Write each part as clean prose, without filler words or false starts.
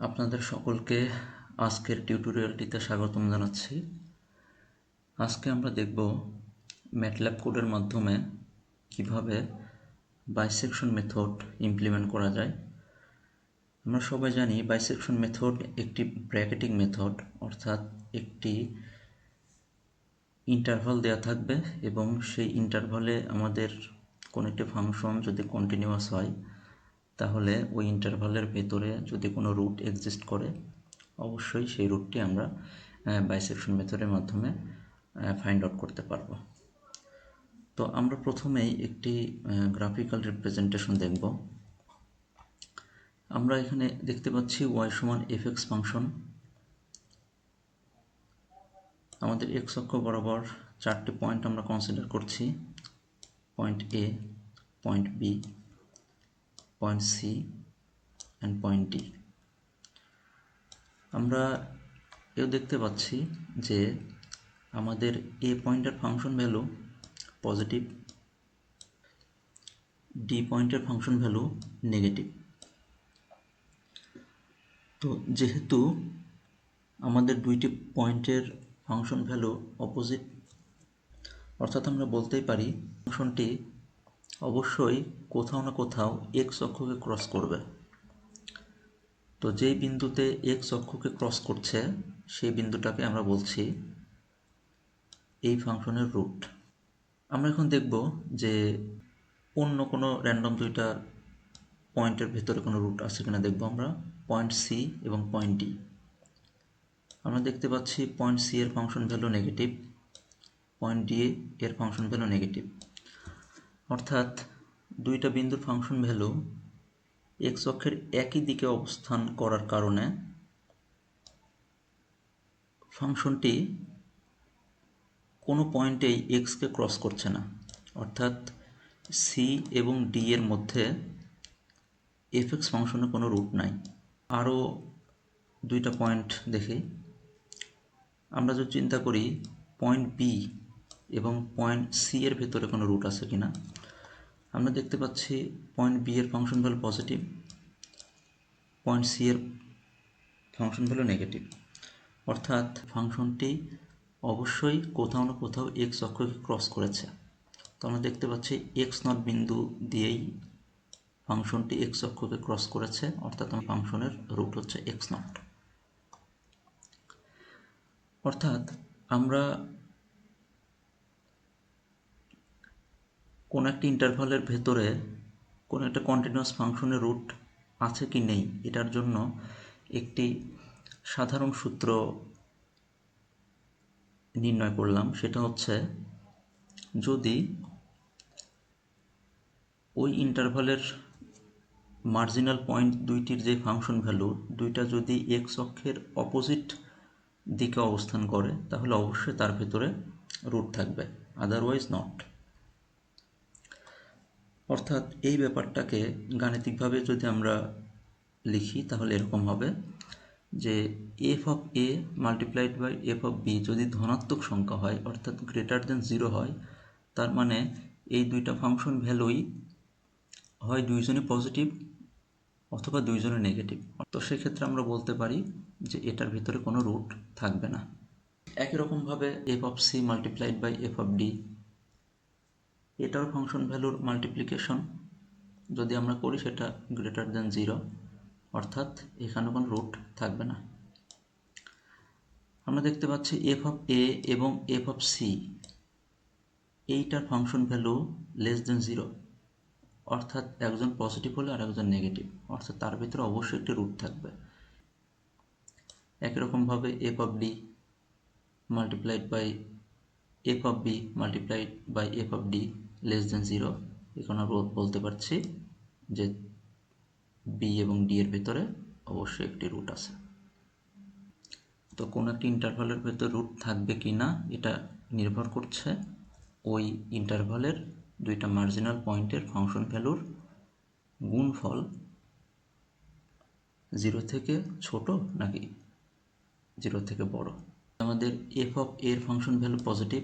আপনাদের সকলকে আজকের টিউটোরিয়ালটিতে স্বাগতম জানাচ্ছি। আজকে আমরা দেখব ম্যাটল্যাব কোডের মাধ্যমে কিভাবে বাইসেকশন মেথড ইমপ্লিমেন্ট করা যায়। আমরা সবাই জানি বাইসেকশন মেথড একটি ব্র্যাকেটিং মেথড, অর্থাৎ একটি ইন্টারভাল দেয়া থাকবে এবং সেই ইন্টারভালে আমাদের কোনো একটি ফাংশন যদি কন্টিনিউয়াস হয় তাহলে ওই ইন্টারভালের ভেতরে যদি কোনো রুট এক্সিস্ট করে অবশ্যই সেই রুটটি আমরা বাইসেকশন মেথডের মাধ্যমে ফাইন্ড আউট করতে পারবো। তো আমরা প্রথমেই একটি গ্রাফিক্যাল রিপ্রেজেন্টেশন দেখব। আমরা এখানে দেখতে পাচ্ছি y সমান fx ফাংশন। আমাদের x অক্ষ বরাবর চারটি পয়েন্ট আমরা কনসিডার করছি, point a, point b, point c and point d। আমরা এও দেখতে পাচ্ছি যে আমাদের a পয়েন্টের ফাংশন ভ্যালু পজিটিভ, d পয়েন্টের ফাংশন ভ্যালু নেগেটিভ। তো যেহেতু আমাদের দুইটি পয়েন্টের ফাংশন ভ্যালু অপোজিট, অর্থাৎ আমরা বলতেই পারি ফাংশনটি অবশ্যই কোথাও না কোথাও x অক্ষকে ক্রস করবে। তো যেই বিন্দুতে x অক্ষকে ক্রস করছে সেই বিন্দুটাকে আমরা বলছি এই ফাংশনের রুট। আমরা এখন দেখব যে অন্য কোনো র্যান্ডম দুইটা পয়েন্টের ভেতরে কোনো রুট আছে কিনা দেখব আমরা। পয়েন্ট সি এবং পয়েন্ট ডি। আমরা দেখতে পাচ্ছি পয়েন্ট সি এর function value negative, point D এর ফাংশন ভ্যালু নেগেটিভ, অর্থাৎ দুইটা বিন্দুর ফাংশন ভ্যালু এক্স অক্ষের একই দিকে অবস্থান করার কারণে ফাংশনটি কোনো পয়েন্টেই এক্সকে ক্রস করছে না, অর্থাৎ সি এবং ডি এর মধ্যে এফএক্স ফাংশনের কোনো রুট নাই। আরও দুইটা পয়েন্ট দেখি। আমরা যদি চিন্তা করি পয়েন্ট বি এবং পয়েন্ট সি এর ভেতরে কোনো রুট আছে কিনা, আমরা দেখতে পাচ্ছি পয়েন্ট বি এর function value positive, point C এর ফাংশন ভ্যালু নেগেটিভ, অর্থাৎ ফাংশনটি অবশ্যই কোথাও না কোথাও এক্স অক্ষকে ক্রস করেছে। তো আমরা দেখতে পাচ্ছি এক্স নট বিন্দু দিয়েই ফাংশনটি এক্স অক্ষকে ক্রস করেছে, অর্থাৎ ফাংশনের রুট হচ্ছে এক্স নট। অর্থাৎ আমরা কোনো একটা ইন্টারভালের ভেতরে কোনো একটা কন্টিনিউয়াস ফাংশনের রুট আছে কি নেই এটার জন্য একটি সাধারণ সূত্র নির্ণয় করলাম। সেটা হচ্ছে, যদি ওই ইন্টারভালের মার্জিনাল পয়েন্ট দুইটির যে ফাংশন ভ্যালু দুইটা যদি এক্স অক্ষের অপোজিট দিকে অবস্থান করে তাহলে অবশ্যই তার ভেতরে রুট থাকবে, আদারওয়াইজ নট। অর্থাৎ এই ব্যাপারটাকে গাণিতিকভাবে যদি আমরা লিখি তাহলে এরকম হবে যে f of A multiplied by F of B যদি ধনাত্মক সংখ্যা হয়, অর্থাৎ গ্রেটার দেন 0 হয়, তার মানে এই দুইটা ফাংশন ভ্যালুই হয় দুইজনই পজিটিভ অথবা দুইজনই নেগেটিভ। তো সেক্ষেত্রে আমরা বলতে পারি যে এটার ভিতরে কোনো রুট থাকবে না। একই রকমভাবে f of c multiplied by F of d, এটার ফাংশন ভ্যালুর মাল্টিপ্লিকেশন যদি আমরা করি সেটা গ্রেটার দেন 0, অর্থাৎ এখানে কোনো রুট থাকবে না। আমরা দেখতে পাচ্ছি এফ অফ এ এবং এফ অফ সি এইটার ফাংশন ভ্যালু লেস দেন 0, অর্থাৎ একজন পজিটিভ হলে আর একজন নেগেটিভ, অর্থাৎ তার ভিতরে অবশ্যই একটি রুট থাকবে। একই রকমভাবে f of d multiplied by F of b multiplied by F of d less than 0, এখানে আমরা বলতে পারছি যে বি এবং ডি এর ভেতরে অবশ্যই একটি রুট আছে। তো কোনো একটি ইন্টারভালের ভেতরে রুট থাকবে কি না এটা নির্ভর করছে ওই ইন্টারভালের দুইটা মার্জিনাল পয়েন্টের ফাংশন ভ্যালুর গুণফল 0 থেকে ছোট নাকি 0 থেকে বড়। আমাদের এফ অফ এর function value positive,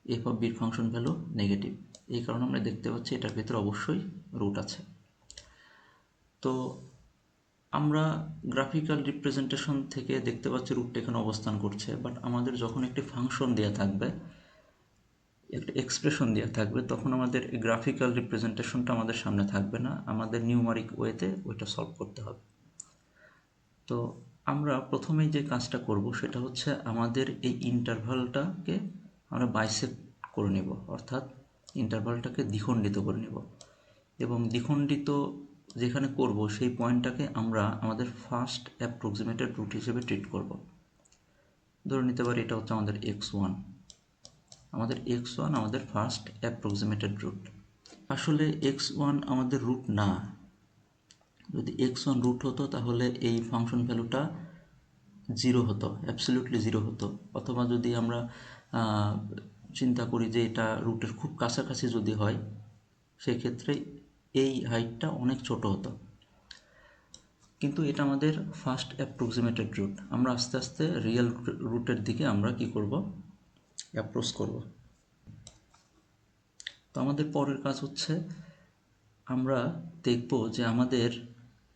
F of বির ফাংশন ভ্যালু নেগেটিভ, এই কারণে আমরা দেখতে পাচ্ছি এটার ভিতরে অবশ্যই রুট আছে। তো আমরা গ্রাফিক্যাল রিপ্রেজেন্টেশন থেকে দেখতে পাচ্ছি রুটটা এখানে অবস্থান করছে, বাট আমাদের যখন একটি ফাংশন দেওয়া থাকবে, একটা এক্সপ্রেশন দেওয়া থাকবে, তখন আমাদের গ্রাফিক্যাল রিপ্রেজেন্টেশনটা আমাদের সামনে থাকবে না, আমাদের নিউমারিক ওয়েতে ওইটা সলভ করতে হবে। তো আমরা প্রথমেই যে কাজটা করব সেটা হচ্ছে আমাদের এই ইন্টারভালটাকে আমরা বাইসেক্ট করে নেব, অর্থাৎ ইন্টারভালটাকে দ্বিখণ্ডিত করে নেব, এবং দ্বিখণ্ডিত যেখানে করব সেই পয়েন্টটাকে আমরা আমাদের ফার্স্ট অ্যাপ্রক্সিমেটেড রুট হিসেবে ট্রিট করব। ধরে নিতে পারি এটা হচ্ছে আমাদের x1, আমাদের ফার্স্ট অ্যাপ্রক্সিমেটেড রুট। আসলে x1 আমাদের রুট না, যদি x1 রুট হতো তাহলে এই ফাংশন ভ্যালুটা জিরো হতো, অ্যাবসলিউটলি জিরো হতো। অথবা যদি আমরা চিন্তা করি যে এটা রুটের খুব কাছাকাছি যদি হয়, সেক্ষেত্রে এই হাইটটা অনেক ছোট হতো, কিন্তু এটা আমাদের ফার্স্ট অ্যাপ্রক্সিমেটেড রুট। আমরা আস্তে আস্তে রিয়েল রুটের দিকে আমরা কি করব, অ্যাপ্রোচ করব। তো আমাদের পরের কাজ হচ্ছে আমরা দেখব যে আমাদের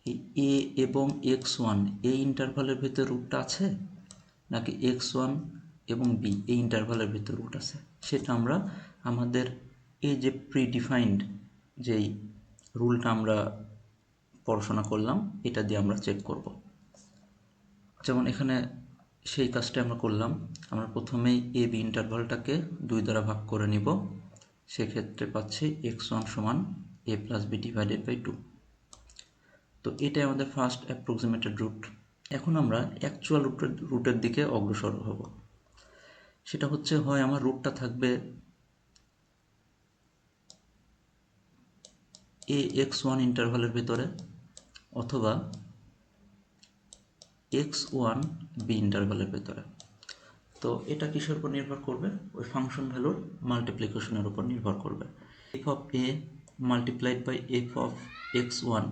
এই এ এবং x1 এই ইন্টারভালের ভিতরে রুটটা আছে নাকি x1 এবং বি এই ইন্টারভালের ভিতরে রুট আছে, সেটা আমরা আমাদের এই যে প্রিডিফাইন্ড যেই রুলটা আমরা পড়াশোনা করলাম এটা দিয়ে আমরা চেক করব। যেমন এখানে সেই কাজটা আমরা করলাম, আমরা প্রথমেই এ বি ইন্টারভালটাকে 2 দ্বারা ভাগ করে নিব, সেক্ষেত্রে পাচ্ছি x1 সমান a plus b divided by 2। তো এটাই আমাদের ফার্স্ট অ্যাপ্রক্সিমেটেড রুট। এখন আমরা অ্যাকচুয়াল রুটের দিকে অগ্রসর হব। সেটা হচ্ছে হয় আমার রুটটা থাকবে ax1 ইন্টারভালের ভিতরে, অথবা x1 বি ইন্টারভালের ভিতরে। তো এটা কিসের উপর নির্ভর করবে, ওই ফাংশন ভ্যালুর মাল্টিপ্লিকেশনের উপর নির্ভর করবে। F of A multiplied by F of x1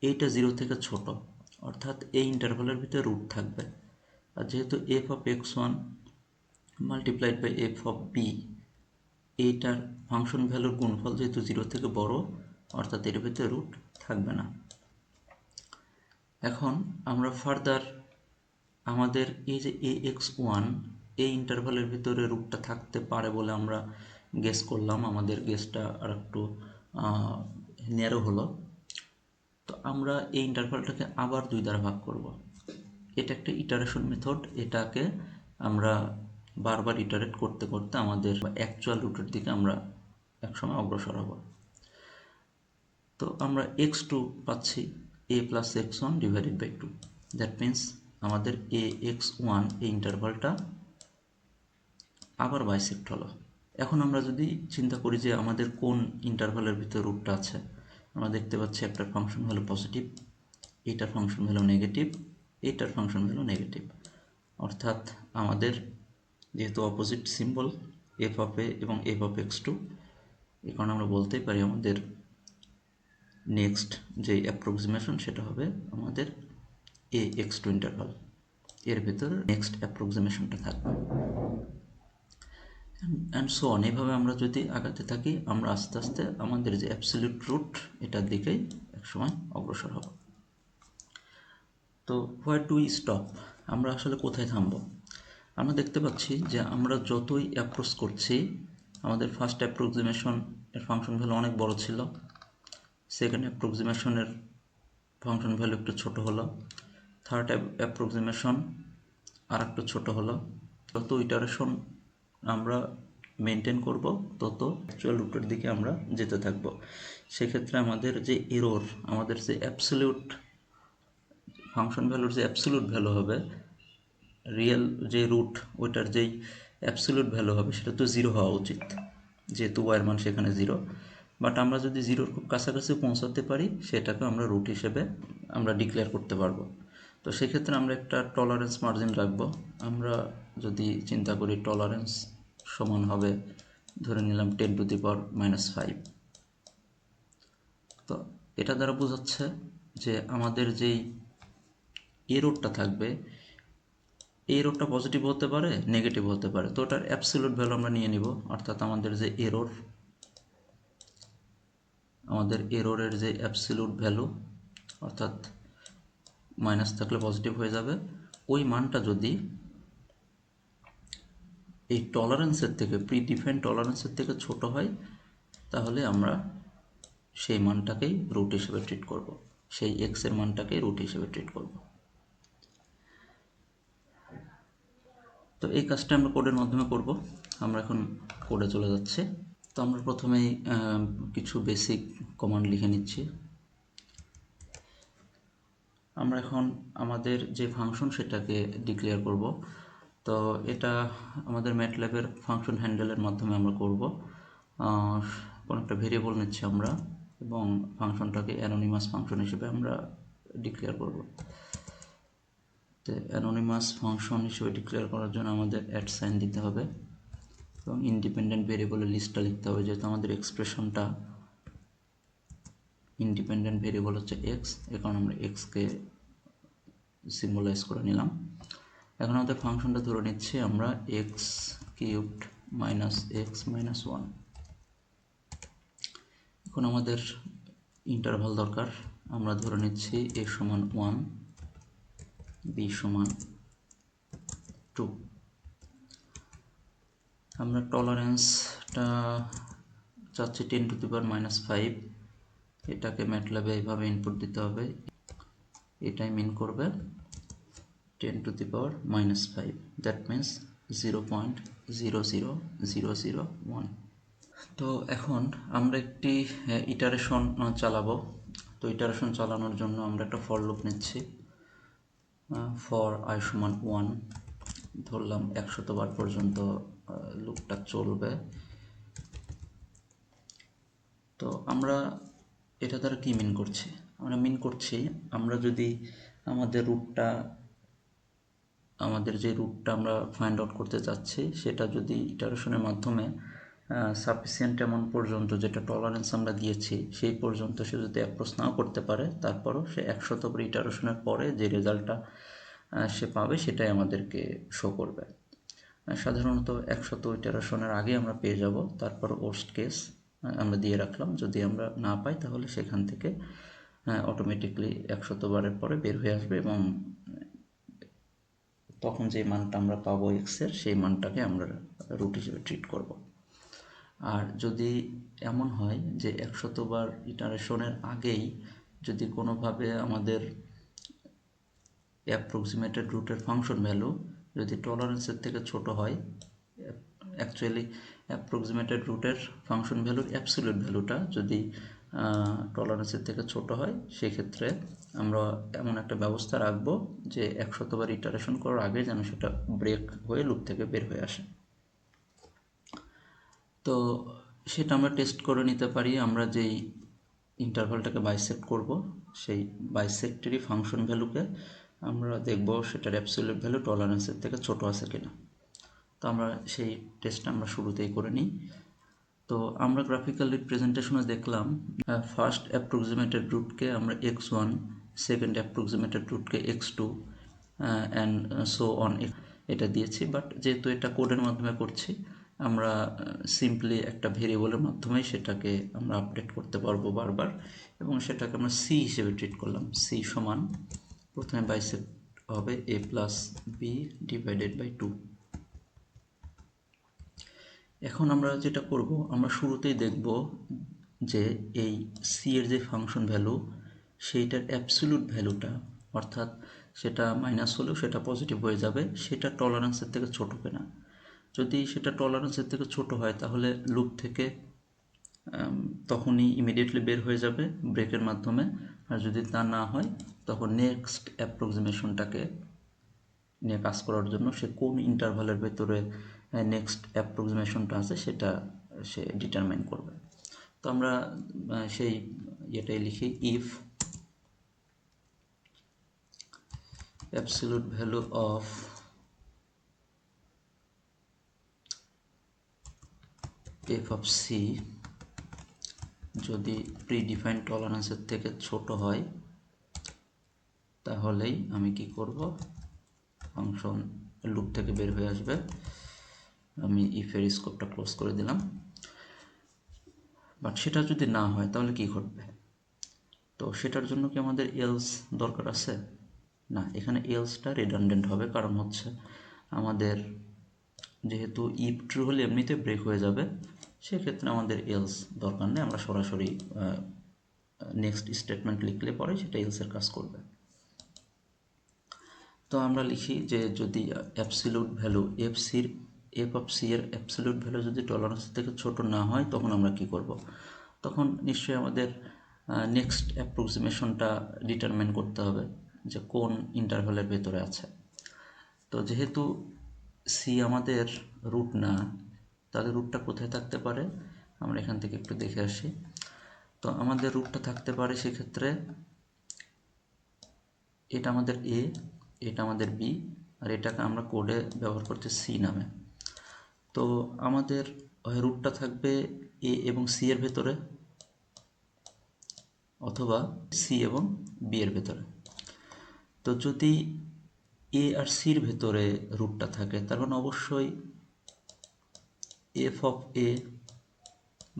এইটা 0 থেকে ছোট, অর্থাৎ এই ইন্টারভালের ভিতরে রুট থাকবে। আর যেহেতু f of x1 multiplied by F of b এইটার ফাংশন ভ্যালুর গুণফল যেহেতু 0 থেকে বড়, অর্থাৎ এর ভিতরে রুট থাকবে না। এখন আমরা ফার্দার আমাদের এই যে ax1 এই ইন্টারভালের ভিতরে রুটটা থাকতে পারে বলে আমরা গেস করলাম, আমাদের গেসটা আর একটু ন্যারো হলো। তো আমরা এই ইন্টারভালটাকে আবার 2 দ্বারা ভাগ করব। এটা একটা ইটারেশন মেথড, এটাকে আমরা বারবার ইটারেট করতে করতে আমাদের অ্যাকচুয়াল রুটের দিকে আমরা একসময় অগ্রসর হব। তো আমরা x2 পাচ্ছি a plus x1 divided by 2, that means আমাদের ax1 এই ইন্টারভালটা আবার বাইসেক্ট হলো। এখন আমরা যদি চিন্তা করি যে আমাদের কোন ইন্টারভালের ভিতরে রুটটা আছে, আমরা দেখতে পাচ্ছি একটার ফাংশন ভ্যালু পজিটিভ, এইটার ফাংশন ভ্যালু নেগেটিভ, এইটার ফাংশন ভ্যালু নেগেটিভ, অর্থাৎ আমাদের যেহেতু অপোজিট সিম্বল এফ অফ এ এবং এফ অফ x2, এই কারণে আমরা বলতেই পারি আমাদের নেক্সট যে অ্যাপ্রক্সিমেশন সেটা হবে আমাদের ax2 ইন্টারভাল, এর ভিতরে নেক্সট অ্যাপ্রক্সিমেশনটা থাকবে, অ্যান্ড সো অন। এইভাবে আমরা যদি আগাতে থাকি আমরা আস্তে আস্তে আমাদের যে অ্যাবসলিউট রুট এটার দিকেই একসময় অগ্রসর হব। তো হোয়ার ডু উই স্টপ, আমরা আসলে কোথায় থামব? আমরা দেখতে পাচ্ছি যে আমরা যতই অ্যাপ্রোচ করছি, আমাদের ফার্স্ট অ্যাপ্রক্সিমেশন এর ফাংশন ভ্যালু অনেক বড় ছিল, সেকেন্ড অ্যাপ্রক্সিমেশনের ফাংশন ভ্যালু একটু ছোট হলো, থার্ড অ্যাপ্রক্সিমেশন আর একটু ছোট হলো। যত ইটারেশন আমরা মেনটেন করব তত অ্যাকচুয়াল রুটের দিকে আমরা যেতে থাকব। সেক্ষেত্রে আমাদের যে এরর, আমাদের যে অ্যাবসলিউট ফাংশন ভ্যালুর যে অ্যাবসলিউট ভ্যালু হবে, রিয়েল যে রুট ওইটার যেই অ্যাবসলিউট ভ্যালু হবে সেটা তো জিরো হওয়া উচিত, যেহেতু ওয়াইয়ের মান সেখানে জিরো। বাট আমরা যদি জিরোর খুব কাছাকাছি পৌঁছাতে পারি সেটাকে আমরা রুট হিসেবে আমরা ডিক্লেয়ার করতে পারবো। তো সেক্ষেত্রে আমরা একটা টলারেন্স মার্জিন রাখবো। আমরা যদি চিন্তা করি টলারেন্স সমান হবে, ধরে নিলাম 10⁻⁻5। তো এটা দ্বারা বোঝাচ্ছে যে আমাদের যেই এররটা থাকবে, এই এররটা পজিটিভ হতে পারে, নেগেটিভ হতে পারে। তো ওটার অ্যাবসলিউট ভ্যালু আমরা নিয়ে নিব, অর্থাৎ আমাদের যে এরর, আমাদের এররের যে অ্যাবসলিউট ভ্যালু, অর্থাৎ মাইনাস থাকলে পজিটিভ হয়ে যাবে। ওই মানটা যদি এই টলারেন্সের থেকে প্রি ডিফাইন্ড টলারেন্সের থেকে ছোট হয় তাহলে আমরা সেই মানটাকেই রুট হিসেবে ট্রিট করব, সেই এক্সের মানটাকেই রুট হিসেবে ট্রিট করব। তো এই কাজটা আমরা কোডের মাধ্যমে করব। আমরা এখন কোডে চলে যাচ্ছি। তো আমরা প্রথমেই কিছু বেসিক কমান্ড লিখে নিচ্ছি। আমরা এখন আমাদের যে ফাংশন সেটাকে ডিক্লেয়ার করব। তো এটা আমাদের ম্যাটল্যাবের ফাংশন হ্যান্ডেলের মাধ্যমে আমরা করব। কোনো একটা ভেরিয়েবল নিচ্ছি আমরা এবং ফাংশনটাকে অ্যানোনিমাস ফাংশন হিসেবে আমরা ডিক্লেয়ার করব। তো অ্যানোনিমাস ফাংশন হিসেবে ডিক্লেয়ার করার জন্য আমাদের অ্যাট সাইন দিতে হবে এবং ইন্ডিপেন্ডেন্ট ভেরিয়েবলের লিস্টটা লিখতে হবে, যেহেতু আমাদের এক্সপ্রেশনটা ইন্ডিপেন্ডেন্ট ভেরিয়েবল হচ্ছে এক্স, এ কারণে আমরা এক্সকে সিম্বলাইজ করে নিলাম। এখন আমাদের ফাংশনটা ধরে নিচ্ছি আমরা x cubed minus x minus one. এখন আমাদের ইন্টারভাল দরকার, আমরা ধরে নিচ্ছি এ সমান 1, বি সমান 2। আমরা টলারেন্সটা চাচ্ছি 10⁻⁻5। এটাকে ম্যাটল্যাবে এইভাবে ইনপুট দিতে হবে, এটাই মিন করবে 10⁻⁻5, দ্যাট মিন্স 0.00001। তো এখন আমরা একটি ইটারেশন চালাবো। তো ইটারেশন চালানোর জন্য আমরা একটা ফর লুপ নিচ্ছি। ফর i সমান 1 ধরলাম, 100 বার পর্যন্ত লুপটা চলবে। তো আমরা এটা দ্বারা কি মিন করছি? আমরা মিন করছি আমরা যদি আমাদের যে রুটটা আমরা ফাইন্ড আউট করতে চাচ্ছি সেটা যদি ইটারেশনের মাধ্যমে সাফিসিয়েন্ট এমন পর্যন্ত, যেটা টলারেন্স আমরা দিয়েছি সেই পর্যন্ত সে যদি অ্যাপ্রোচ নাও করতে পারে, তারপরও সে 100 বার ইটারেশনের পরে যে রেজাল্টটা সে পাবে সেটাই আমাদেরকে শো করবে। সাধারণত 100 ইটারেশনের আগে আমরা পেয়ে যাব, তারপর ওর্স্ট কেস আমরা দিয়ে রাখলাম। যদি আমরা না পাই তাহলে সেখান থেকে অটোমেটিকলি 100 বারের পরে বের হয়ে আসবে এবং তখন যে মানটা আমরা পাবো এক্সের, সেই মানটাকে আমরা রুট হিসেবে ট্রিট করব। আর যদি এমন হয় যে 100 বার ইটারেশনের আগেই যদি কোনোভাবে আমাদের অ্যাপ্রক্সিমেটেড রুটের ফাংশন ভ্যালু যদি টলারেন্সের থেকে ছোট হয়, অ্যাকচুয়ালি অ্যাপ্রক্সিমেটেড রুটের ফাংশন ভ্যালুর অ্যাবসলিউট ভ্যালুটা যদি টলারেন্সের থেকে ছোট হয়, সেক্ষেত্রে আমরা এমন একটা ব্যবস্থা রাখবো যে 100 বার ইটারেশন করার আগে যেন সেটা ব্রেক হয়ে লুপ থেকে বের হয়ে আসে। তো সেটা আমরা টেস্ট করে নিতে পারি। আমরা যেই ইন্টারভালটাকে বাইসেক্ট করব, সেই বাইসেক্টেরই ফাংশন ভ্যালুকে আমরা দেখব সেটার অ্যাবসলিউট ভ্যালু টলারেন্সের থেকে ছোট আছে কিনা। তো আমরা সেই টেস্টটা আমরা শুরুতেই করে নিই। তো আমরা গ্রাফিক্যাল রিপ্রেজেন্টেশনে দেখলাম ফার্স্ট অ্যাপ্রক্সিমেটেড রুটকে আমরা x1, সেকেন্ড অ্যাপ্রক্সিমেটেড রুটকে x2 অ্যান্ড সো অন এটা দিয়েছি। বাট যেহেতু এটা কোডের মাধ্যমে করছি, আমরা সিম্পলি একটা ভেরিয়েবলের মাধ্যমেই সেটাকে আমরা আপডেট করতে পারবো বারবার, এবং সেটাকে আমরা c হিসেবে ট্রিট করলাম। c সমান প্রথমে বাইসেক্ট হবে a plus b divided by 2। এখন আমরা যেটা করব, আমরা শুরুতেই দেখব যে এই c এর যে ফাংশন ভ্যালু সেইটার অ্যাবসলিউট ভ্যালুটা, অর্থাৎ সেটা মাইনাস হলেও সেটা পজিটিভ হয়ে যাবে, সেটা টলারেন্সের থেকে ছোট কিনা। যদি সেটা টলারেন্সের থেকে ছোট হয় তাহলে লুপ থেকে তখনই ইমিডিয়েটলি বের হয়ে যাবে ব্রেকের মাধ্যমে। আর যদি তা না হয় তখন নেক্সট অ্যাপ্রক্সিমেশনটাকে নিয়ে কাজ করার জন্য সে কোন ইন্টারভালের ভেতরে নেক্সট অ্যাপ্রক্সিমেশনটা আছে সেটা সে ডিটারমাইন করবে। তো আমরা সেই এটাই লিখি, if absolute value of f of c যদি প্রিডিফাইন্ড টলারেন্সের থেকে ছোট হয়, তাহলেই আমি কি করব, ফাংশন লুপ থেকে বের হয়ে আসবে। আমি ইফের স্কোপটা ক্লোজ করে দিলাম। বাট সেটা যদি না হয় তাহলে কি ঘটবে? তো সেটার জন্য কি আমাদের এলস দরকার আছে? না, এখানে এলসটা রিডান্ডেন্ট হবে, কারণ হচ্ছে আমাদের যেহেতু ইফ ট্রু হলে এমনিতে ব্রেক হয়ে যাবে, সেক্ষেত্রে আমাদের এলস দরকার নেই, আমরা সরাসরি নেক্সট স্টেটমেন্ট লিখলে পরে সেটা এলসের কাজ করবে। তো আমরা লিখি যে যদি absolute value f of c এর অ্যাবসলিউট ভ্যালু যদি টলারেন্স থেকে ছোট না হয়, তখন আমরা কি করব? তখন নিশ্চয়ই আমাদের নেক্সট অ্যাপ্রক্সিমেশনটা ডিটারমিন করতে হবে যে কোন ইন্টারভ্যালের ভেতরে আছে। তো যেহেতু সি আমাদের রুট না, তাহলে রুটটা কোথায় থাকতে পারে আমরা এখান থেকে একটু দেখে আসি। তো আমাদের রুটটা থাকতে পারে সেক্ষেত্রে এটা আমাদের এ, এটা আমাদের বি, আর এটাকে আমরা কোডে ব্যবহার করতে সি নামে। তো আমাদের রুটটা থাকবে এ এবং সি এর ভেতরে, অথবা সি এবং বি এর ভেতরে। তো যদি এ আর সির ভেতরে রুটটা থাকে, তার মানে অবশ্যই f of A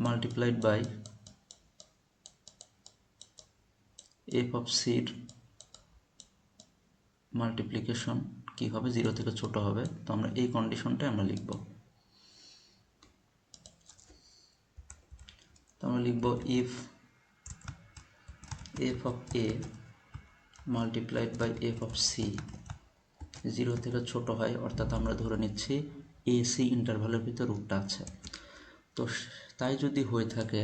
multiplied by F of সির মাল্টিপ্লিকেশন কি হবে, 0 থেকে ছোট হবে। তো আমরা এই কন্ডিশনটাই আমরা লিখব। তো আমরা লিখব if F of A multiplied by F of C 0 থেকে ছোট হয়, অর্থাৎ আমরা ধরে নিচ্ছি এ সি ইন্টারভালের ভিতর রুটটা আছে। তো তাই যদি হয়ে থাকে,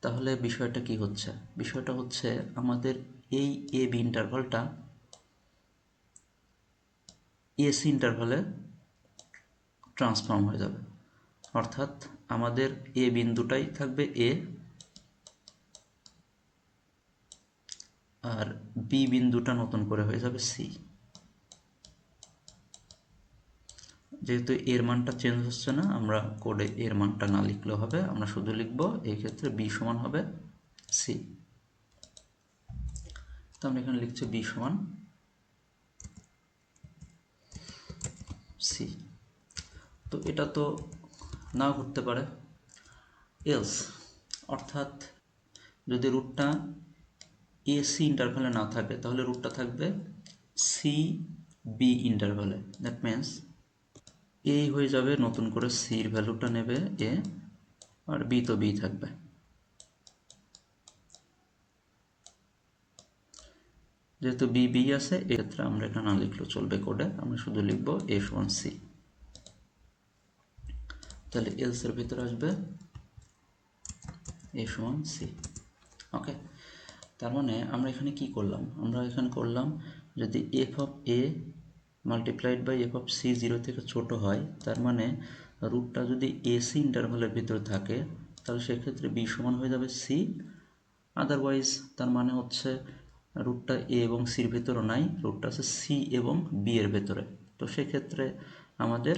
তাহলে বিষয়টা কি হচ্ছে? বিষয়টা হচ্ছে আমাদের এই এ বি ইন্টারভালটা এসি ইন্টারভালে ট্রান্সফর্ম হয়ে যাবে, অর্থাৎ আমাদের এ বিন্দুটাই থাকবে এ, আর বি বিন্দুটা নতুন করে হয়ে যাবে সি। যেহেতু এর মানটা চেঞ্জ হচ্ছে না, আমরা কোডে এর মানটা না লিখলেও হবে, আমরা শুধু লিখব এই ক্ষেত্রে বি সমান হবে সি। তো আমরা এখানে লিখছি বি সমান সি। তো এটা তো নাও ঘটতে পারে, এলস, অর্থাৎ যদি রুটটা এ সি ইন্টারভ্যালে না থাকে, তাহলে রুটটা থাকবে C B ইন্টারভ্যালে। That means a হয়ে যাবে, নতুন করে সির ভ্যালুটা নেবে এ, আর বি তো বি থাকবে। যেহেতু বি বি আছে, এক্ষেত্রে আমরা এটা না লিখলেও চলবে কোডে, আমরা শুধু লিখব এ সমান সি। তাহলে এলস এর ভিতরে আসবে এ সমান সি। ওকে, তার মানে আমরা এখানে কি করলাম? আমরা এখানে করলাম যদি F of A multiplied by F of C 0 থেকে ছোট হয়, তার মানে রুটটা যদি এসি ইন্টারভালের ভিতরে থাকে, তাহলে সেক্ষেত্রে বি সমান হয়ে যাবে সি। আদারওয়াইজ তার মানে হচ্ছে রুটটা এ এবং সির ভেতরে নাই, রুটটা আছে সি এবং বি এর ভেতরে। তো সেক্ষেত্রে আমাদের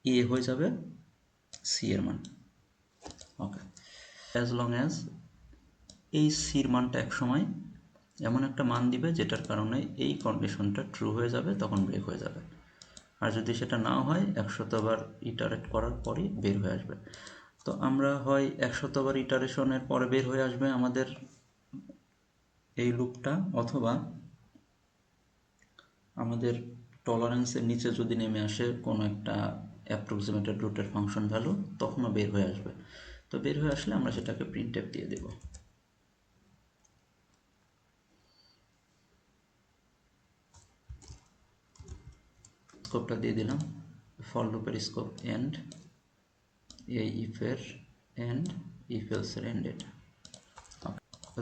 এ হয়ে যাবে সি এর মান। ওকে, অ্যাজ লং অ্যাজ এই সির মানটা এক সময় এমন একটা মান দিবে যেটার কারণে এই কন্ডিশনটা ট্রু হয়ে যাবে, তখন ব্রেক হয়ে যাবে। আর যদি সেটা না হয়, 100বার ইটারেট করার পরই বের হয়ে আসবে। তো আমরা হয় 100বার ইটারেশনের পরে বের হয়ে আসবে আমাদের এই লুপটা, অথবা আমাদের টলারেন্সের নিচে যদি নেমে আসে কোনো একটা অ্যাপ্রক্সিমেটেড রুটের ফাংশন ভ্যালু, তখনও বের হয়ে আসবে। তো বের হয়ে আসলে আমরা সেটাকে প্রিন্টএফ দিয়ে দেব। স্কোপটা দিয়ে দিলাম, ফর লুপের স্কোপ এন্ড, এই ইফের এন্ড, ইফ এলসের এন্ড, এটা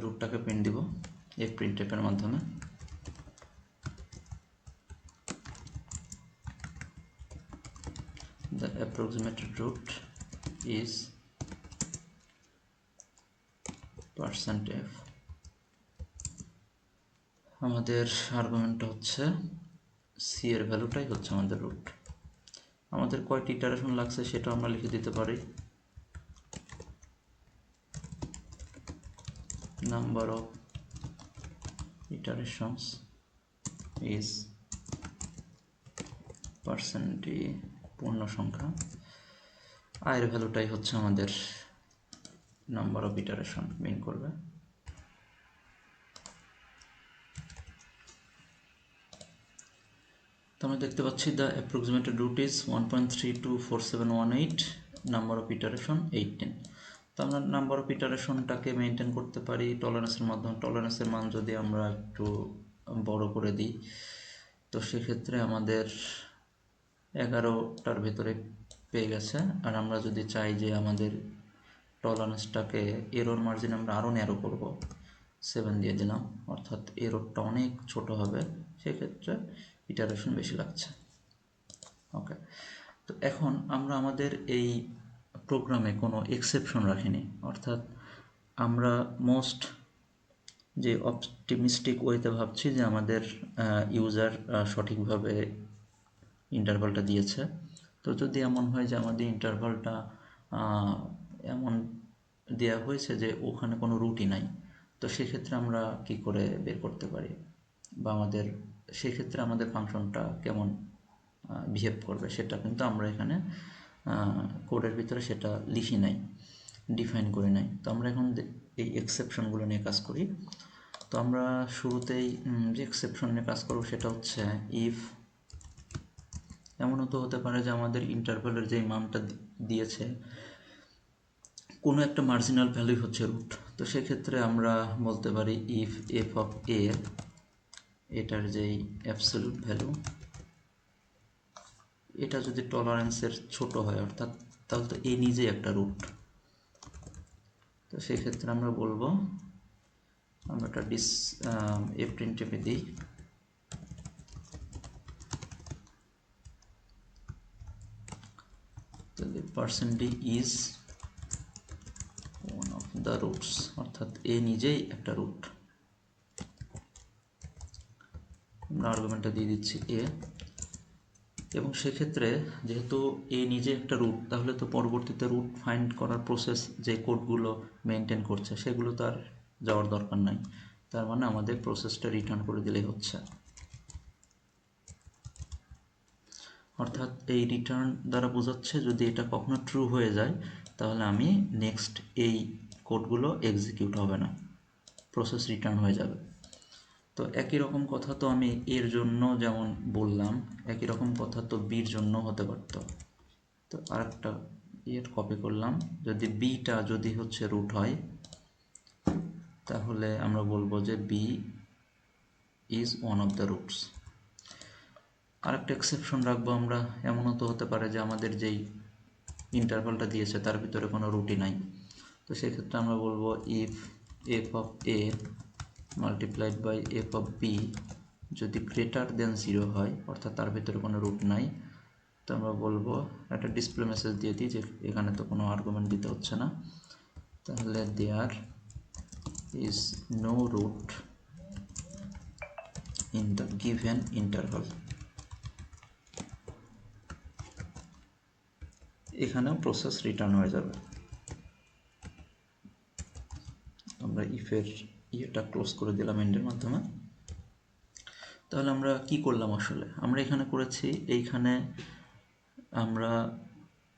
রুটটাকে প্রিন্ট দিব এই প্রিন্টএফের মাধ্যমে। The approximated root is %f। আমাদের আর্গুমেন্টটা হচ্ছে সি এর ভ্যালুটাই হচ্ছে আমাদের রুট। আমাদের কয়টি ইটারেশন লাগছে সেটা আমরা লিখে দিতে পারি। নাম্বার অফ ইটারেশনস ইজ পার্সেন্টে পূর্ণ সংখ্যা, আয়ের ভ্যালুটাই হচ্ছে আমাদের নাম্বার অফ ইটারেশন মিন করবে। আমরা দেখতে পাচ্ছি the approximated root is 1.324718, number of iteration 18। তো আমরা নাম্বার অফ ইটারেশনটাকে মেনটেন করতে পারি টলারেন্সের মাধ্যমে। টলারেন্সের মান যদি আমরা একটু বড় করে দিই, তো সেক্ষেত্রে আমাদের 11টার ভেতরে পেয়ে গেছে। আর আমরা যদি চাই যে আমাদের টলারেন্সটাকে এরর মার্জিন আমরা আরও ন্যারো করব, 7 দিয়ে দিলাম, অর্থাৎ এররটা অনেক ছোট হবে, সেক্ষেত্রে ইটারেশন বেশি লাগছে। ওকে, তো এখন আমরা আমাদের এই প্রোগ্রামে কোনো এক্সেপশন রাখিনি, অর্থাৎ আমরা মোস্ট যে অপটিমিস্টিক ওয়েতে ভাবছি যে আমাদের ইউজার সঠিকভাবে ইন্টারভালটা দিয়েছে। তো যদি এমন হয় যে আমাদের ইন্টারভালটা এমন দেওয়া হয়েছে যে ওখানে কোনো রুটই নাই, তো সেক্ষেত্রে আমরা কি করে বের করতে পারি, বা আমাদের সেক্ষেত্রে আমাদের ফাংশনটা কেমন বিহেভ করবে, সেটা কিন্তু আমরা এখানে কোডের ভিতরে সেটা লিখি নাই, ডিফাইন করে নাই। তো আমরা এখন এই এক্সেপশনগুলো নিয়ে কাজ করি। তো আমরা শুরুতেই যে এক্সেপশন নিয়ে কাজ করব সেটা হচ্ছে ইফ, এমনও তো হতে পারে যে আমাদের ইন্টারভ্যালের যে মানটা দিয়েছে কোনো একটা মার্জিনাল ভ্যালুই হচ্ছে রুট। তো সেক্ষেত্রে আমরা বলতে পারি ইফ এফ অফ এ, এটার যেই অ্যাবসলিউট ভ্যালু, এটা যদি টলারেন্সের ছোট হয়, অর্থাৎ তাহলে তো এ নিজেই একটা রুট। তো সেক্ষেত্রে আমরা বলবো, আমরা একটা এ প্রিন্টএফে দিই, তাহলে % is one of the roots, অর্থাৎ এ নিজেই একটা রুট। আমরা আর্গুমেন্টটা দিয়ে দিচ্ছি এ, এবং সেক্ষেত্রে যেহেতু এ নিজে একটা রুট, তাহলে তো পরবর্তীতে রুট ফাইন্ড করার প্রসেস যে কোডগুলো মেনটেন করছে সেগুলো তো আর যাওয়ার দরকার নাই। তার মানে আমাদের প্রসেসটা রিটার্ন করে দিলেই হচ্ছে। অর্থাৎ এই রিটার্ন দ্বারা বোঝাচ্ছে যদি এটা কখনো ট্রু হয়ে যায়, তাহলে আমি নেক্সট এই কোডগুলো এক্সিকিউট হবে না, প্রসেস রিটার্ন হয়ে যাবে। তো একই রকম কথা তো আমি এর জন্য যেমন বললাম, একই রকম কথা তো বির জন্য হতে পারতো। তো আরেকটা এর কপি করলাম, যদি বিটা যদি হচ্ছে রুট হয়, তাহলে আমরা বলবো যে B is one of the roots. আরেকটা এক্সেপশন রাখবো আমরা, এমনও তো হতে পারে যে আমাদের যেই ইন্টারভালটা দিয়েছে তার ভিতরে কোনো রুটই নাই। তো সেক্ষেত্রে আমরা বলবো if F of A multiplied by F of B যদি গ্রেটার দেন 0 হয়, অর্থাৎ তার ভিতরে কোনো রুট নাই, তো আমরা বলবো একটা ডিসপ্লে মেসেজ দিয়ে দিই যে এখানে তো কোনো আর্গুমেন্ট দিতে হচ্ছে না, তাহলে there is no root in the given interval. এখানেও প্রসেস রিটার্ন হয়ে যাবে। আমরা ইফের ইয়েটা ক্লোজ করে দিলাম এন্ডের মাধ্যমে। তাহলে আমরা কি করলাম আসলে, আমরা এখানে করেছি, এইখানে আমরা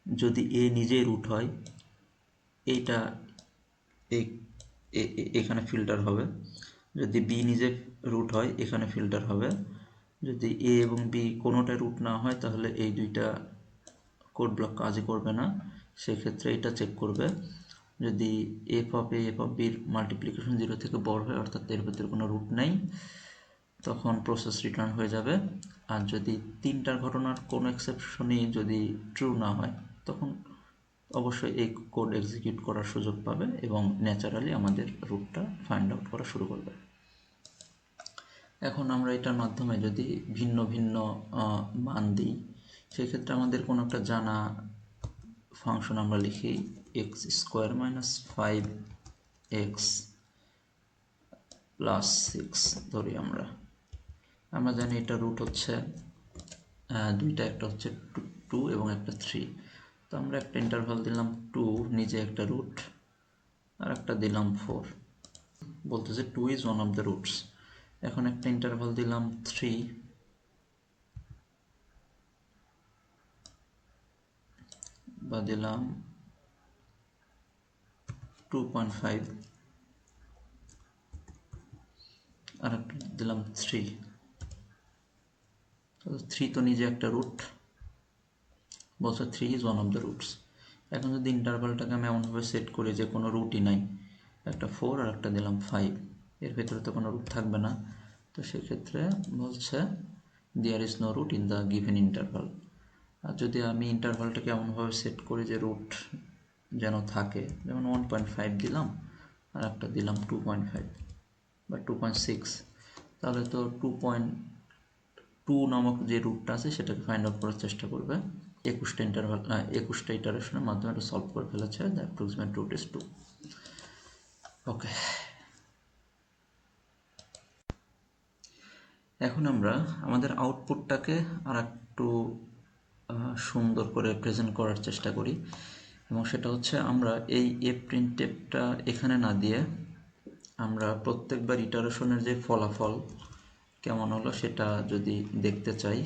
যদি এ নিজেই রুট হয়, এইটা এখানে ফিল্টার হবে, যদি বি নিজে রুট হয় এখানে ফিল্টার হবে, যদি এ এবং বি কোনোটাই রুট না হয় তাহলে এই দুইটা কোড ব্লক কাজই করবে না, সেক্ষেত্রে এটা চেক করবে। যদি F of A F of বির মাল্টিপ্লিকেশন 0 থেকে বড় হয়, অর্থাৎ এর ভিতরে কোনো রুট নেই, তখন প্রসেস রিটার্ন হয়ে যাবে। আর যদি তিনটার ঘটনার কোনো এক্সেপশনই যদি ট্রু না হয়, তখন অবশ্যই এই কোড এক্সিকিউট করার সুযোগ পাবে এবং ন্যাচারালি আমাদের রুটটা ফাইন্ড আউট করা শুরু করবে। এখন আমরা এটার মাধ্যমে যদি ভিন্ন ভিন্ন মান দিই, সেক্ষেত্রে আমাদের কোনো একটা জানা ফাংশন আমরা লিখি x square minus 5x plus 6 ধরি। আমরা জানি এটা রুট হচ্ছে দুইটা, একটা হচ্ছে 2 এবং একটা 3। তো আমরা একটা ইন্টারভাল দিলাম 2 নিজে একটা রুট, আর একটা দিলাম 4, বলতেছে 2 is one of the roots. এখন একটা ইন্টারভাল দিলাম 3 বা দিলাম 2.5, আর একটা দিলাম 3, 3 তো নিজে একটা রুট, বলছে 3 is one of the roots. এখন যদি ইন্টারভালটাকে আমি এমনভাবে সেট করি যে কোনো রুটই নাই, একটা 4 আর একটা দিলাম 5, এর ভেতরে তো কোনো রুট থাকবে না, তো সেক্ষেত্রে বলছে there is no root in the given interval. আর যদি আমি ইন্টারভালটাকে এমনভাবে সেট করি যে রুট যেন থাকে, যেমন 1.5 দিলাম আর একটা দিলাম 2.5 বা 2.6, তাহলে তো 2.2 নামক যে রুটটা আছে সেটাকে ফাইন্ড আউট করার চেষ্টা করবে। 21টা ইটারেশনের মাধ্যমে এটা সলভ করে ফেলেছে। The approximate root is 2। Okay, এখন আমরা আমাদের আউটপুটটাকে আর একটু সুন্দর করে প্রেজেন্ট করার চেষ্টা করি, এবং সেটা হচ্ছে আমরা এই printfটা এখানে না দিয়ে আমরা প্রত্যেকবার ইটারেশনের যে ফলাফল কেমন হলো সেটা যদি দেখতে চাই,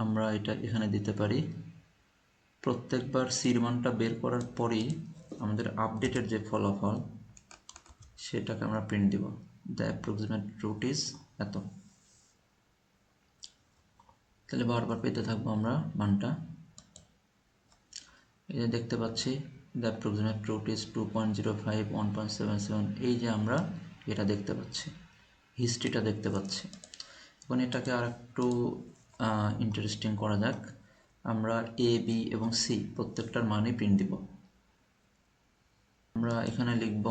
আমরা এটা এখানে দিতে পারি। প্রত্যেকবার সির মানটা বের করার পরই আমাদের আপডেটের যে ফলাফল সেটাকে আমরা প্রিন্ট দিব। দ্য অ্যাপ্রক্সিমেট রুট ইজ এত। তাহলে বারবার পেতে থাকবো আমরা মানটা। এই যে দেখতে পাচ্ছি দ্য অ্যাপ্রক্সিমেট রুট ইজ 2.05, 1.77, এই যে আমরা এটা দেখতে পাচ্ছি, হিস্ট্রিটা দেখতে পাচ্ছি। এখন এটাকে আর একটু ইন্টারেস্টিং করা যাক। আমরা এ, বি এবং সি প্রত্যেকটার মানই প্রিন্ট দিব। আমরা এখানে লিখব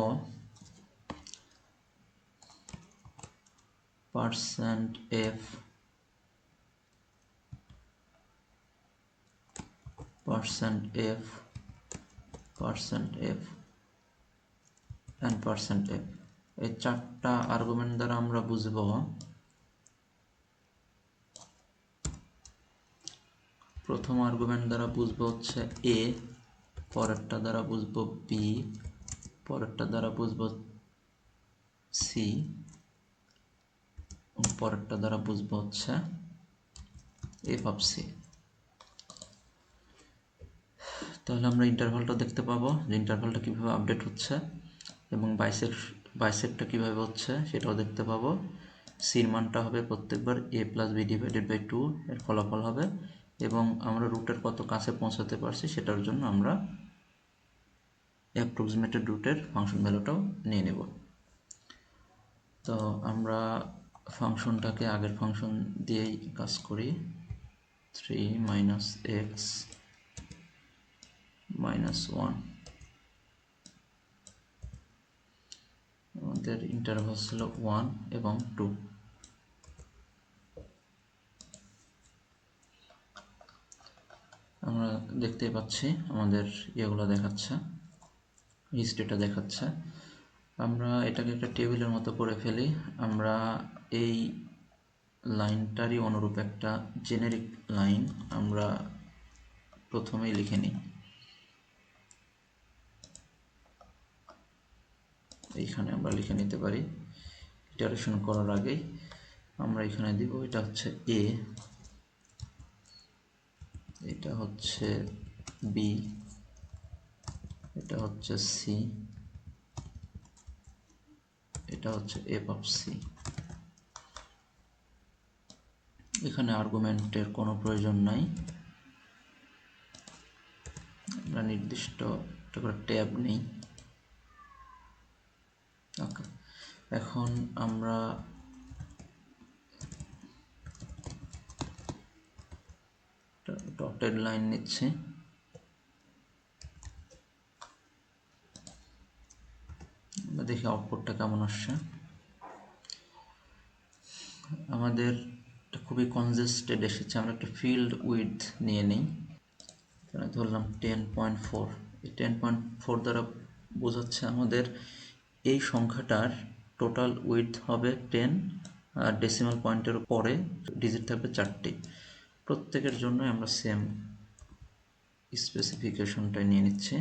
%f and %f, এই চারটা আর্গুমেন্ট দ্বারা আমরা বুঝব প্রথম আর্গুমেন্ট দ্বারা বুঝবো হচ্ছে এ, পরেরটা দ্বারা বুঝবো বি, পরেরটা দ্বারা বুঝবো সি, পরেরটা দ্বারা বুঝবো হচ্ছে এফ অফ সি। তাহলে আমরা ইন্টারভালটা দেখতে পাবো যে ইন্টারভালটা কীভাবে আপডেট হচ্ছে, এবং বাইসেক্টটা কীভাবে হচ্ছে সেটাও দেখতে পাবো। সির মানটা হবে প্রত্যেকবার a + b / 2 এর ফলাফল হবে, এবং আমরা রুটের কত কাছে পৌঁছাতে পারছি সেটার জন্য আমরা অ্যাপ্রক্সিমেটেড রুটের ফাংশন ভ্যালুটাও নিয়ে নেব। তো আমরা ফাংশনটাকে আগের ফাংশন দিয়েই কাজ করি। 3 - x - 1, আমাদের ইন্টারভাল ছিল 1 এবং 2। আমরা দেখতেই পাচ্ছি আমাদের ইয়েগুলো দেখাচ্ছে, হিস্ট্রিটা দেখাচ্ছে। আমরা এটাকে একটা টেবিলের মতো করে ফেলি। আমরা এই লাইনটারই অনুরূপ একটা জেনেরিক লাইন আমরা প্রথমেই লিখে নিই। এইখানে আমরা লিখে নিতে পারি ইটারেশন করার আগেই। আমরা এখানে দিব এটা হচ্ছে এ, এটা হচ্ছে বি, এটা হচ্ছে সি, এটা হচ্ছে এফ অফ সি। এখানে আর্গুমেন্টের কোনো প্রয়োজন নাই, আমরা নির্দিষ্ট একটা করে ট্যাব নেই। ওকে, এখন আমরা ডটেড লাইন নিচ্ছি। আমরা দেখি আউটপুটটা কেমন আসছে। আমাদের খুবই কনজেস্টেড এসেছে। আমরা একটা ফিল্ড উইডথ নিয়ে নিই, ধরলাম 10.4। এই 10.4 দ্বারা বোঝাচ্ছে আমাদের এই সংখ্যাটার টোটাল উইডথ হবে 10, আর ডেসিমাল পয়েন্টের পরে ডিজিট থাকবে 4টি। প্রত্যেকের জন্য আমরা সেম স্পেসিফিকেশনটাই নিয়ে নিচ্ছি।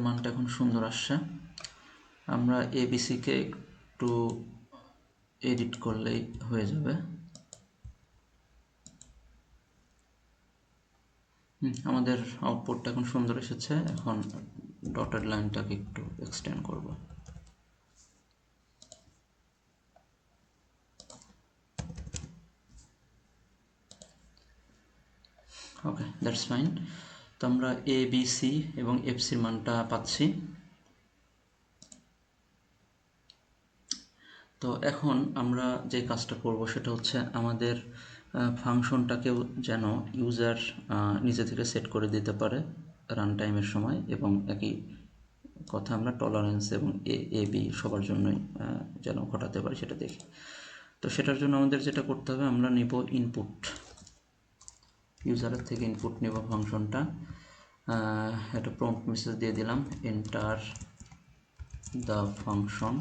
মানটা এখন সুন্দর আসছে। আমরা এবিসিকে একটু এডিট করলেই হয়ে যাবে। আমাদের আউটপুটটা এখন সুন্দর এসেছে। এখন ডটেড লাইনটাকে একটু এক্সটেন্ড করব। ওকে, দ্যাটস ফাইন। তো আমরা এ বি সি এবং এফ সির মানটা পাচ্ছি। তো এখন আমরা যে কাজটা করব সেটা হচ্ছে আমাদের ফাংশনটাকেও যেন ইউজার নিজে থেকে সেট করে দিতে পারে রান টাইমের সময়, এবং একই কথা আমরা টলারেন্স এবং এ বি সবার জন্যই যেন ঘটাতে পারি সেটা দেখি। তো সেটার জন্য আমাদের যেটা করতে হবে, আমরা নিব ইনপুট, ইউজারের থেকে ইনপুট নেব ফাংশনটা। একটা প্রম্পট মেসেজ দিয়ে দিলাম, এন্টার দ্য ফাংশন।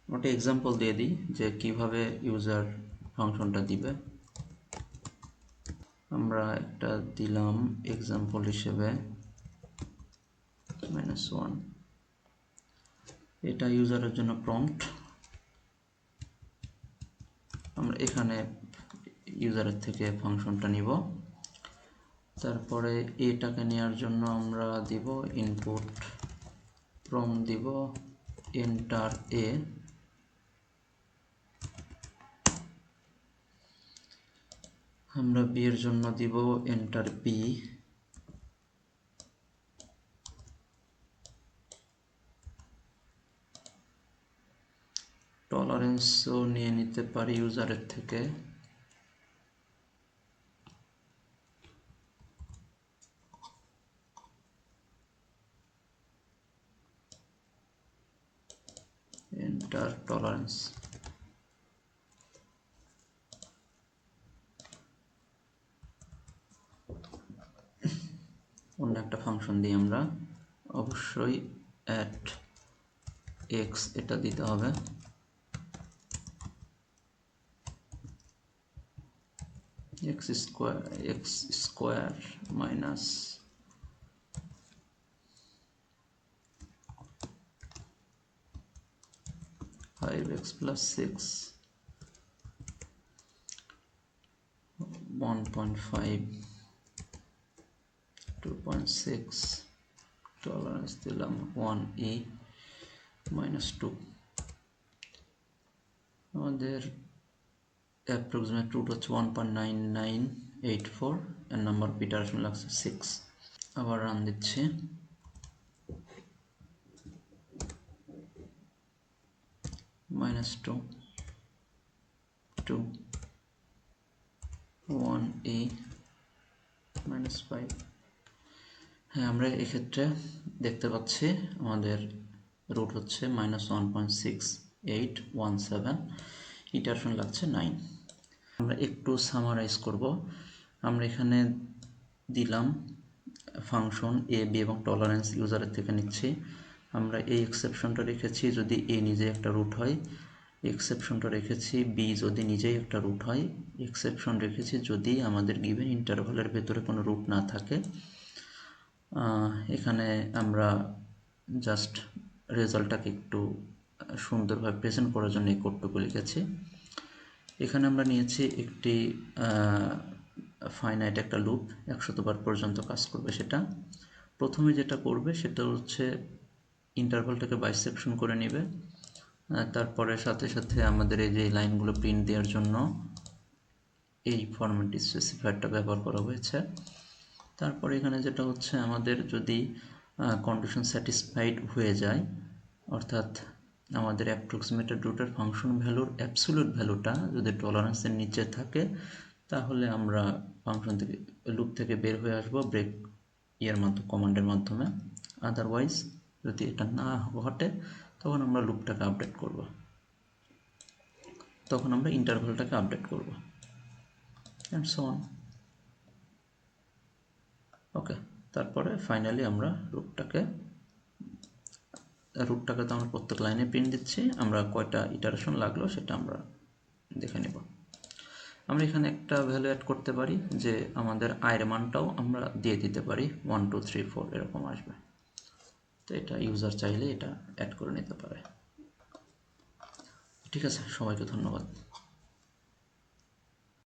ওটা এক্সাম্পল দিয়ে দিই যে কিভাবে ইউজার ফাংশনটা দিবে। আমরা একটা দিলাম এক্সাম্পল হিসেবে -1, এটা ইউজারের জন্য প্রম্পট। আমরা এখানে ইউজারের থেকে ফাংশনটা নিব, তারপরে এটাকে নেওয়ার জন্য আমরা দিব ইনপুট, প্রম্পট দিব এন্টার এ, আমরা বি এর জন্য দিব এন্টার বি, টলারেন্সও নিয়ে নিতে পারি ইউজারের থেকে, এন্টার টলারেন্স। অন্য একটা ফাংশন দিই আমরা, অবশ্যই অ্যাট এক্স এটা দিতে হবে, x square minus 5x plus 6 1.5 2.6 tolerance দিলাম 1e minus 2, আমাদের অ্যাপ্রক্সিমেট রুট হচ্ছে 1.9984 এর নাম্বার অফ ইটারেশন লাগছে 6। আবার রান দিচ্ছি, -2 2 1e -5। হ্যাঁ, আমরা এক্ষেত্রে দেখতে পাচ্ছি আমাদের রুট হচ্ছে -1.6817, ইটারেশন লাগছে 9। আমরা একটু সামারাইজ করব। আমরা এখানে দিলাম ফাংশন এ বি এবং টলারেন্স ইউজারের থেকে নিচ্ছি। আমরা এই এক্সেপশনটা রেখেছি যদি এ নিজে একটা রুট হয়, এক্সেপশনটা রেখেছি বি যদি নিজেই একটা রুট হয়, এক্সেপশন রেখেছি যদি আমাদের গিভেন ইন্টারভালের ভেতরে কোনো রুট না থাকে। এখানে আমরা জাস্ট রেজাল্টটাকে একটু সুন্দরভাবে প্রেজেন্ট করার জন্য এই কোডটুকু লিখেছি। এখানে আমরা নিয়েছি একটি ফাইনাইট একটা লুপ, 100 বার পর্যন্ত কাজ করবে। সেটা প্রথমে যেটা করবে সেটা হচ্ছে ইন্টারভালটাকে বাইসেকশন করে নেবে, তারপরে সাথে সাথে আমাদের এই যে লাইনগুলো প্রিন্ট দেওয়ার জন্য এই ফরম্যাট স্পেসিফায়ারটা ব্যবহার করা হয়েছে। তারপরে এখানে যেটা হচ্ছে আমাদের যদি কন্ডিশন স্যাটিসফাইড হয়ে যায়, অর্থাৎ আমাদের অ্যাপ্রক্সিমেটেড রুটের ফাংশন ভ্যালুর অ্যাবসোলিউট ভ্যালুটা যদি টলারেন্সের নিচে থাকে, তাহলে আমরা ফাংশন থেকে লুপ থেকে বের হয়ে আসবো ব্রেক কমান্ডের মাধ্যমে। আদারওয়াইজ যদি এটা না ঘটে তখন আমরা লুপটাকে আপডেট করব, তখন আমরা ইন্টারভালটাকে আপডেট করব, অ্যান্ড সো অন। ওকে, তারপরে ফাইনালি আমরা রুটটাকে তো আমরা প্রত্যেক লাইনে প্রিন্ট দিচ্ছি। আমরা কয়টা ইটারেশন লাগলো সেটা আমরা দেখে নেব। আমরা এখানে একটা ভ্যালু অ্যাড করতে পারি যে আমাদের আয়ের মানটাও আমরা দিয়ে দিতে পারি, 1 2 3 4 এরকম আসবে। তো এটা ইউজার চাইলে এটা অ্যাড করে নিতে পারে। ঠিক আছে, সবাইকে ধন্যবাদ।